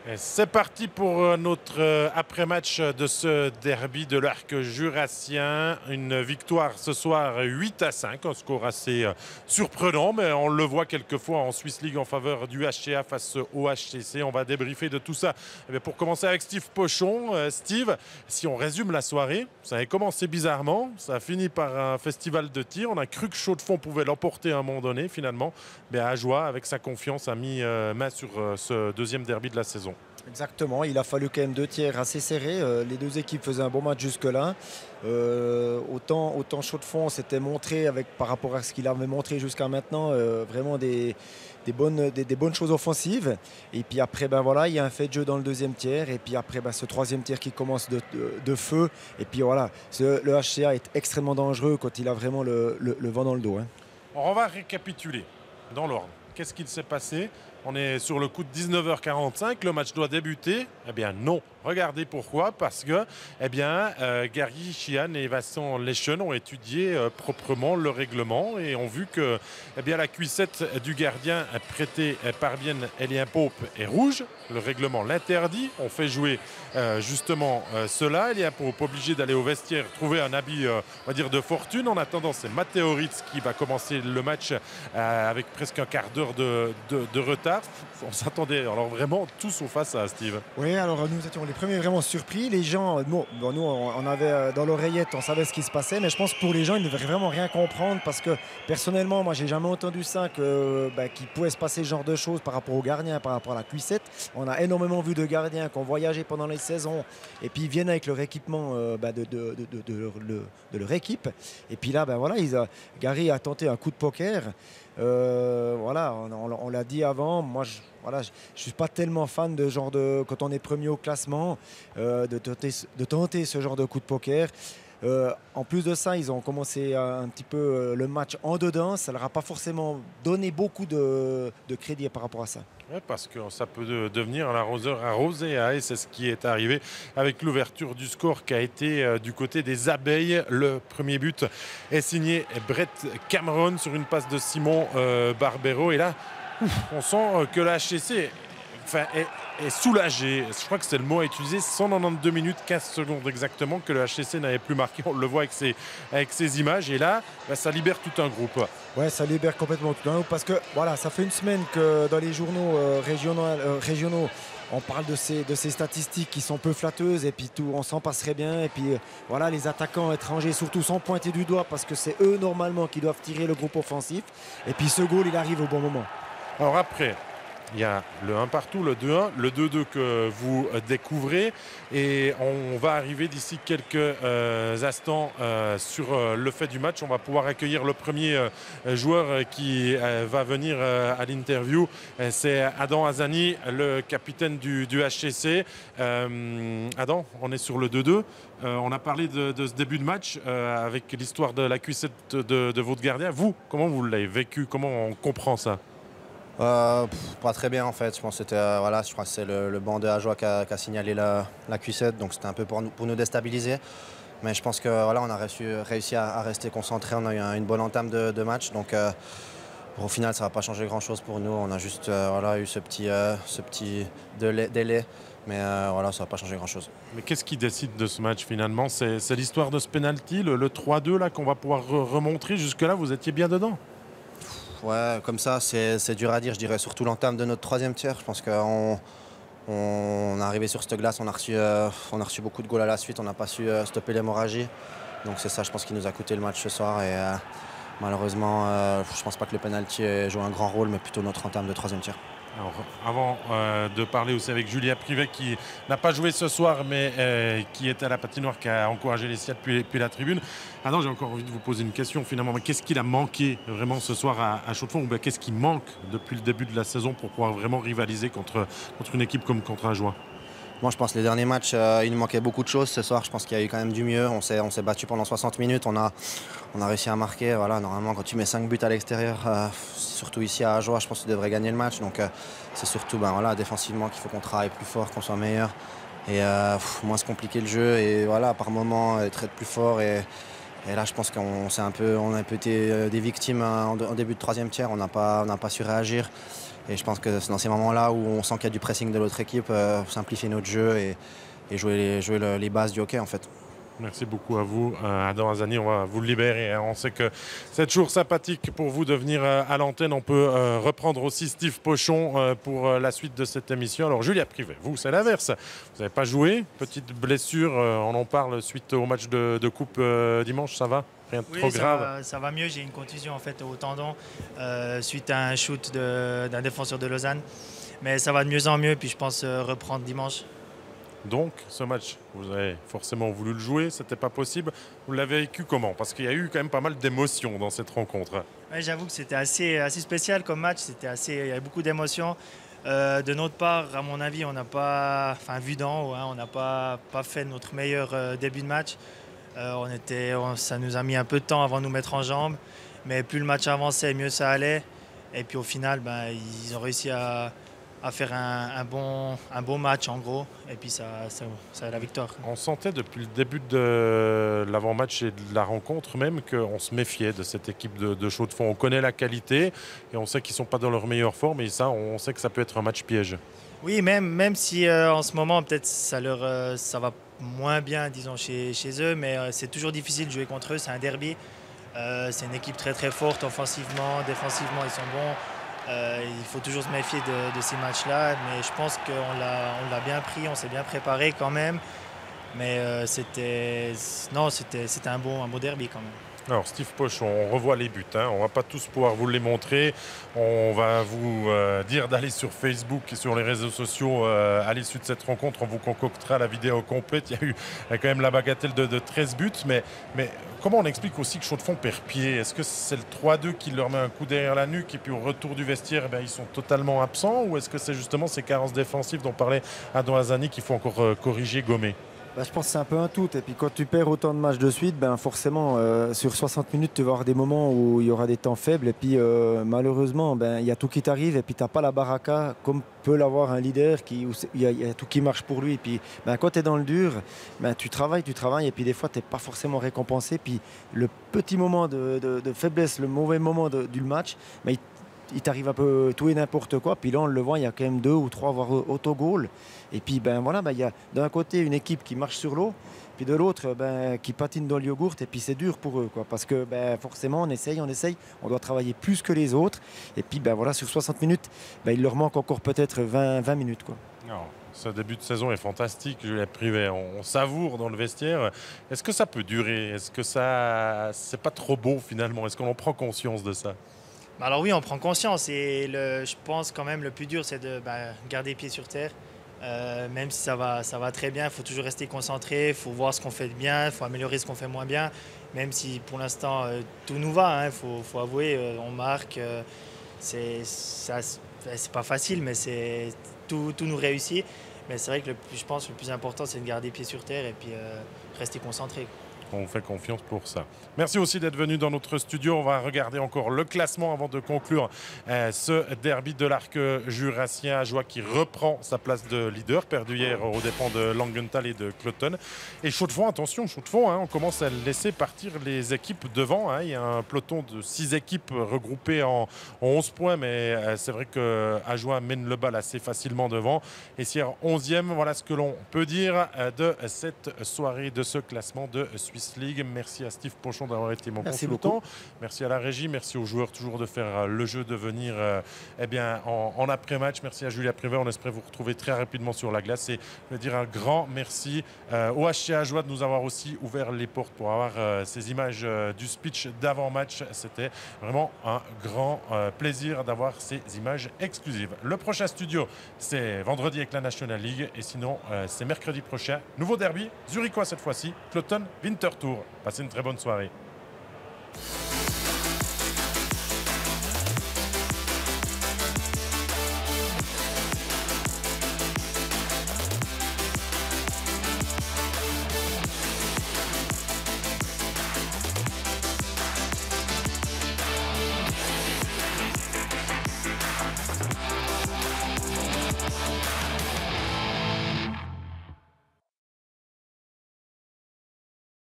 Et c'est parti pour notre après-match de ce derby de l'arc jurassien. Une victoire ce soir 8-5, un score assez surprenant, mais on le voit quelquefois en Swiss League en faveur du HCA face au HCC. On va débriefer de tout ça. Et pour commencer avec Steve Pochon. Steve, si on résume la soirée, ça a commencé bizarrement, ça a fini par un festival de tir. On a cru que Chaux-de-Fonds pouvait l'emporter à un moment donné. Finalement, Ajoie, avec sa confiance, a mis main sur ce deuxième derby de la saison. Exactement, il a fallu quand même deux tiers assez serrés. Les deux équipes faisaient un bon match jusque-là. Autant Chaux-de-Fonds s'était montré par rapport à ce qu'il avait montré jusqu'à maintenant, vraiment des bonnes choses offensives. Et puis après, voilà, il y a un fait de jeu dans le deuxième tiers. Et puis après, ce troisième tiers qui commence de feu. Et puis voilà, le HCA est extrêmement dangereux quand il a vraiment le vent dans le dos. On va récapituler dans l'ordre. Qu'est-ce qu'il s'est passé? On est sur le coup de 19h45, le match doit débuter. Eh bien non. Regardez pourquoi. Parce que Gary Sheehan et Vincent Leschen ont étudié proprement le règlement et ont vu que la cuissette du gardien prêtée par bien Elien Pope est rouge. Le règlement l'interdit. On fait jouer justement cela. Elien Pope obligé d'aller au vestiaire trouver un habit on va dire de fortune. En attendant, c'est Matteo Ritz qui va commencer le match avec presque un quart d'heure de retard. On s'attendait alors vraiment tous au face à Steve. Oui, alors nous étions les premiers vraiment surpris. Les gens, nous on avait dans l'oreillette, on savait ce qui se passait, mais je pense que pour les gens, ils ne devaient vraiment rien comprendre parce que personnellement, moi j'ai jamais entendu ça qu'il pouvait se passer ce genre de choses par rapport aux gardiens, par rapport à la cuissette. On a énormément vu de gardiens qui ont voyagé pendant les saisons et puis ils viennent avec leur équipement de leur équipe. Et puis là, Gary a tenté un coup de poker. On l'a dit avant, moi je suis pas tellement fan de genre quand on est premier au classement, de tenter ce genre de coup de poker. En plus de ça, ils ont commencé un petit peu le match en dedans. Ça leur a pas forcément donné beaucoup de crédit par rapport à ça. Ouais, parce que ça peut devenir un arroseur arrosé. Et c'est ce qui est arrivé avec l'ouverture du score qui a été du côté des Abeilles. Le premier but est signé Brett Cameron sur une passe de Simon Barbero. Et là, on sent que la HCC est soulagé. Je crois que c'est le mot à utiliser. 192 minutes, 15 secondes exactement que le HCC n'avait plus marqué. On le voit avec ses images. Et là, ça libère tout un groupe. Ouais, ça libère complètement tout un groupe parce que ça fait une semaine que dans les journaux régionaux, on parle de ces statistiques qui sont peu flatteuses et puis tout, on s'en passerait bien. Et puis les attaquants étrangers surtout sont pointés du doigt parce que c'est eux normalement qui doivent tirer le groupe offensif. Et puis ce goal, il arrive au bon moment. Alors après, il y a le 1 partout, le 2-1, le 2-2 que vous découvrez. Et on va arriver d'ici quelques instants sur le fait du match. On va pouvoir accueillir le premier joueur qui va venir à l'interview. C'est Adam Hazani, le capitaine du HCC. Adam, on est sur le 2-2. On a parlé de ce début de match avec l'histoire de la cuissette de votre gardien. Vous, comment vous l'avez vécu? Comment on comprend ça? Pas très bien en fait. Je pense que je crois que c'est le banc de Ajoie qui a signalé la cuissette, donc c'était un peu pour nous déstabiliser. Mais je pense que on a réussi à rester concentré. On a eu une bonne entame de match, donc au final ça va pas changer grand chose pour nous. On a juste eu ce petit délai. Mais ça va pas changer grand-chose. Mais qu'est-ce qui décide de ce match finalement? C'est l'histoire de ce penalty, le 3-2 là qu'on va pouvoir remontrer. Jusque-là, vous étiez bien dedans? Ouais, comme ça, c'est dur à dire. Je dirais surtout l'entame de notre troisième tiers. Je pense qu'on est arrivé sur cette glace, on a reçu beaucoup de goals à la suite. On n'a pas su stopper l'hémorragie. Donc c'est ça, je pense, qui nous a coûté le match ce soir. Et malheureusement, je pense pas que le penalty ait joué un grand rôle, mais plutôt notre entame de troisième tiers. Alors, avant de parler aussi avec Julia Privet qui n'a pas joué ce soir mais qui est à la patinoire, qui a encouragé les siens depuis la tribune. Ah non, j'ai encore envie de vous poser une question finalement. Mais qu'est-ce qu'il a manqué vraiment ce soir à Chaux-de-Fonds? Qu'est-ce qui manque depuis le début de la saison pour pouvoir vraiment rivaliser contre une équipe comme contre Ajoie? Moi, je pense que les derniers matchs, il nous manquait beaucoup de choses. Ce soir, je pense qu'il y a eu quand même du mieux. On s'est battu pendant 60 minutes. On a réussi à marquer. Normalement, quand tu mets 5 buts à l'extérieur, surtout ici à Ajoie, je pense que tu devrais gagner le match. Donc, c'est surtout défensivement qu'il faut qu'on travaille plus fort, qu'on soit meilleur. Et moins se compliquer le jeu. Et par moments, être plus fort et Et là, je pense qu'on on a un peu été des victimes en début de troisième tiers. On n'a pas su réagir. Et je pense que c'est dans ces moments-là où on sent qu'il y a du pressing de l'autre équipe, simplifier notre jeu et jouer les bases du hockey en fait. Merci beaucoup à vous. Adam Azzani, on va vous le libérer. On sait que c'est toujours sympathique pour vous de venir à l'antenne. On peut reprendre aussi Steve Pochon pour la suite de cette émission. Alors Julia Privé, vous, c'est l'inverse. Vous n'avez pas joué. Petite blessure, on en parle suite au match de coupe dimanche. Ça va? Rien de trop grave? Ça va mieux. J'ai une contusion en fait au tendon suite à un shoot d'un défenseur de Lausanne. Mais ça va de mieux en mieux. Puis je pense reprendre dimanche. Donc, ce match, vous avez forcément voulu le jouer, c'était pas possible. Vous l'avez vécu comment? Parce qu'il y a eu quand même pas mal d'émotions dans cette rencontre. Ouais, j'avoue que c'était assez spécial comme match. Il y avait beaucoup d'émotions. De notre part, à mon avis, on n'a pas, vu d'en haut, on n'a pas fait notre meilleur début de match. Ça nous a mis un peu de temps avant de nous mettre en jambes. Mais plus le match avançait, mieux ça allait. Et puis au final, ils ont réussi à faire un bon match en gros, et puis ça a la victoire. On sentait depuis le début de l'avant-match et de la rencontre même qu'on se méfiait de cette équipe de Chaux-de-Fonds. On connaît la qualité et on sait qu'ils ne sont pas dans leur meilleure forme, et ça, on sait que ça peut être un match piège. Oui, même si en ce moment peut-être ça va moins bien disons chez eux, mais c'est toujours difficile de jouer contre eux, c'est un derby. C'est une équipe très très forte offensivement, défensivement ils sont bons. Il faut toujours se méfier de ces matchs-là, mais je pense qu'on l'a bien pris, on s'est bien préparé quand même. Mais c'était un beau derby quand même. Alors Steve Pochon, on revoit les buts, on ne va pas tous pouvoir vous les montrer. On va vous dire d'aller sur Facebook et sur les réseaux sociaux à l'issue de cette rencontre. On vous concoctera la vidéo complète. Il y a eu quand même la bagatelle de 13 buts. Mais comment on explique aussi que Chaux-de-Fonds perd pied? Est-ce que c'est le 3-2 qui leur met un coup derrière la nuque et puis au retour du vestiaire, ils sont totalement absents? Ou est-ce que c'est justement ces carences défensives dont parlait Adam Azzani qu'il faut encore corriger, gommer? Je pense que c'est un peu un tout. Et puis quand tu perds autant de matchs de suite, forcément, sur 60 minutes, tu vas avoir des moments où il y aura des temps faibles. Et puis malheureusement, il y a tout qui t'arrive. Et puis tu n'as pas la baraka comme peut l'avoir un leader où il y a tout qui marche pour lui. Et puis quand tu es dans le dur, tu travailles. Et puis des fois, tu n'es pas forcément récompensé. Puis le petit moment de faiblesse, le mauvais moment du match, il t'arrive un peu tout et n'importe quoi. Puis là, on le voit, il y a quand même 2 ou 3 voire autogoals. Et puis, il y a d'un côté une équipe qui marche sur l'eau, puis de l'autre, qui patine dans le yogourt. Et puis, c'est dur pour eux, quoi. Parce que forcément, on essaye. On doit travailler plus que les autres. Et puis, sur 60 minutes, il leur manque encore peut-être 20 minutes, quoi. Alors, ce début de saison est fantastique, Julia Privé. On savoure dans le vestiaire. Est-ce que ça peut durer? Est-ce que c'est pas trop beau finalement? Est-ce qu'on en prend conscience de ça? Alors oui, on prend conscience. Et je pense quand même le plus dur, c'est de garder les pieds sur terre. Même si ça va très bien, il faut toujours rester concentré, il faut voir ce qu'on fait de bien, il faut améliorer ce qu'on fait moins bien. Même si pour l'instant tout nous va, il faut avouer, on marque. C'est pas facile, mais tout nous réussit. Mais c'est vrai que je pense que le plus important, c'est de garder les pieds sur terre et puis rester concentré. On vous fait confiance pour ça. Merci aussi d'être venu dans notre studio. On va regarder encore le classement avant de conclure ce derby de l'arc jurassien ajoie qui reprend sa place de leader, perdu hier aux dépens de Langenthal et de Cloton. Et Chaux-de-Fonds, attention, Chaux-de-Fonds, on commence à laisser partir les équipes devant. Il y a un peloton de 6 équipes regroupées en 11 points, mais c'est vrai que Ajoie mène le bal assez facilement devant. Et Sierre 11e, voilà ce que l'on peut dire de cette soirée, de ce classement de Swiss League. Merci à Steve Pochon d'avoir été mon consultant. Merci à la régie, merci aux joueurs toujours de faire le jeu, de venir en après-match. Merci à Julia Privé, on espère vous retrouver très rapidement sur la glace. Et je veux dire un grand merci au HC Ajoie de nous avoir aussi ouvert les portes pour avoir ces images du speech d'avant-match. C'était vraiment un grand plaisir d'avoir ces images exclusives. Le prochain studio, c'est vendredi avec la National League et sinon c'est mercredi prochain. Nouveau derby, zurichois cette fois-ci, Cloton Winter Tour. Passez une très bonne soirée.